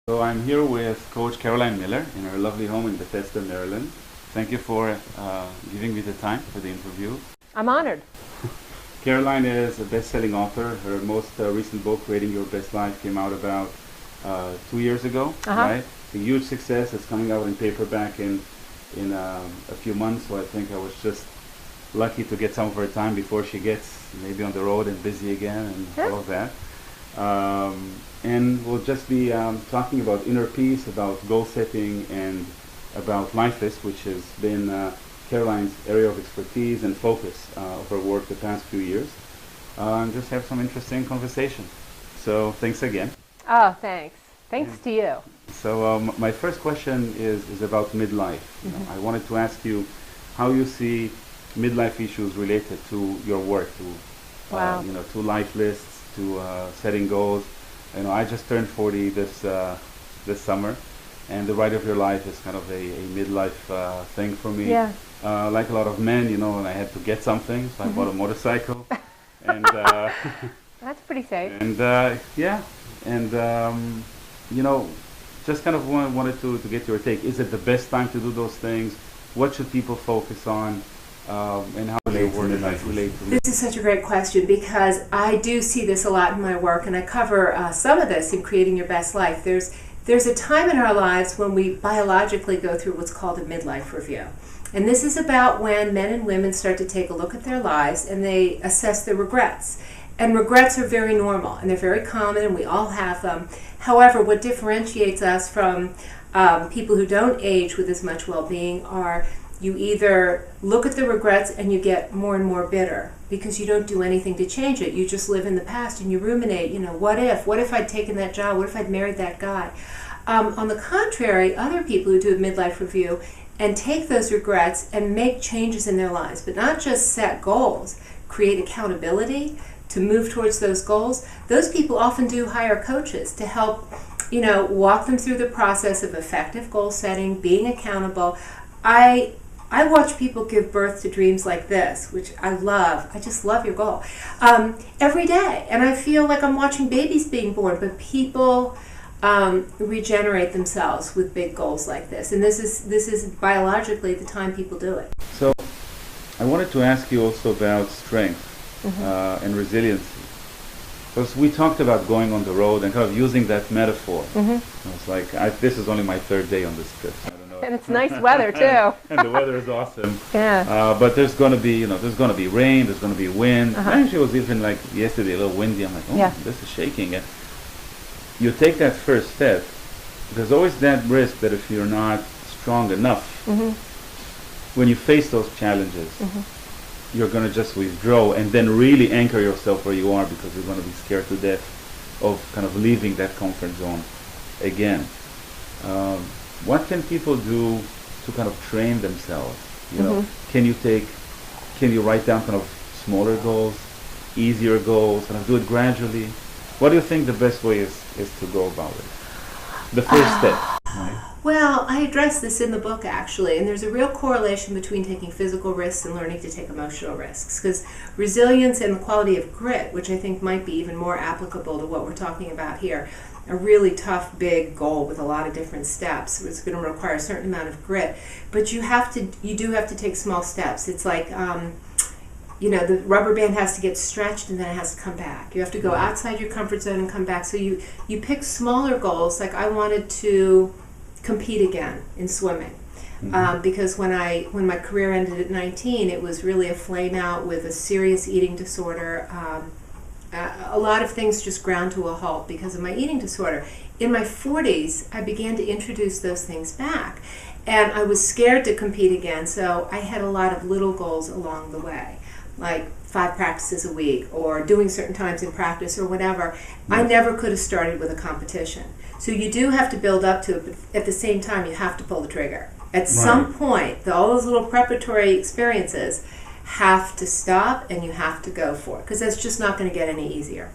So I'm here with Coach Caroline Miller in her lovely home in Bethesda, Maryland. Thank you for giving me the time for the interview. I'm honored. Caroline is a best-selling author. Her most recent book, Creating Your Best Life, came out about 2 years ago, right? A huge success. It's coming out in paperback in a few months, so I think I was just lucky to get some of her time before she gets maybe on the road and busy again and all of that. And we'll just be talking about inner peace, about goal setting, and about life list, which has been Caroline's area of expertise and focus of her work the past few years. And just have some interesting conversation. So thanks again. Oh, thanks. Thanks to you. So my first question is about midlife. You know, I wanted to ask you how you see midlife issues related to your work, to to life lists, to setting goals. You know, I just turned 40 this summer, and the ride of your life is kind of a midlife thing for me. Yeah. Like a lot of men, you know, and I had to get something, so I bought a motorcycle, and that's pretty safe. and you know, just kind of wanted to get your take. Is it the best time to do those things? What should people focus on? And how do they relate to This is such a great question because I do see this a lot in my work, and I cover some of this in Creating Your Best Life. There's a time in our lives when we biologically go through what's called a midlife review. And this is about when men and women start to take a look at their lives and they assess their regrets. And regrets are very normal and they're very common and we all have them. However, what differentiates us from people who don't age with as much well-being are you either look at the regrets and you get more and more bitter because you don't do anything to change it. You just live in the past and you ruminate, you know, what if I'd taken that job? What if I'd married that guy? On the contrary, other people who do a midlife review and take those regrets and make changes in their lives, but not just set goals, create accountability to move towards those goals. Those people often do hire coaches to help, you know, walk them through the process of effective goal setting, being accountable. I watch people give birth to dreams like this, which I love. I just love your goal. Every day. And I feel like I'm watching babies being born, but people regenerate themselves with big goals like this. And this is biologically the time people do it. So I wanted to ask you also about strength and resiliency. Because we talked about going on the road and kind of using that metaphor. I was like, this is only my third day on this trip. So I don't know. And it's nice weather too. And the weather is awesome. Yeah. But there's going to be, there's going to be rain. There's going to be wind. Actually, it was even like yesterday a little windy. I'm like, this is shaking. And you take that first step. There's always that risk that if you're not strong enough, when you face those challenges, you're going to just withdraw and then really anchor yourself where you are because you're going to be scared to death of kind of leaving that comfort zone again. What can people do to kind of train themselves? You know, can you write down kind of smaller goals, easier goals, kind of do it gradually? What do you think the best way is to go about it? The first step, right? Well, I address this in the book actually, and there's a real correlation between taking physical risks and learning to take emotional risks, because resilience and the quality of grit, which I think might be even more applicable to what we're talking about here, a really tough, big goal with a lot of different steps. It's going to require a certain amount of grit, but you do have to take small steps. It's like, the rubber band has to get stretched and then it has to come back. You have to go outside your comfort zone and come back. So you pick smaller goals. Like I wanted to compete again in swimming. Because when my career ended at 19, it was really a flame out with a serious eating disorder. A lot of things just ground to a halt because of my eating disorder. In my 40s, I began to introduce those things back. And I was scared to compete again, so I had a lot of little goals along the way, like 5 practices a week or doing certain times in practice or whatever. I never could have started with a competition. So you do have to build up to it, but at the same time, you have to pull the trigger. At some point, all those little preparatory experiences have to stop and you have to go for it because that's just not going to get any easier.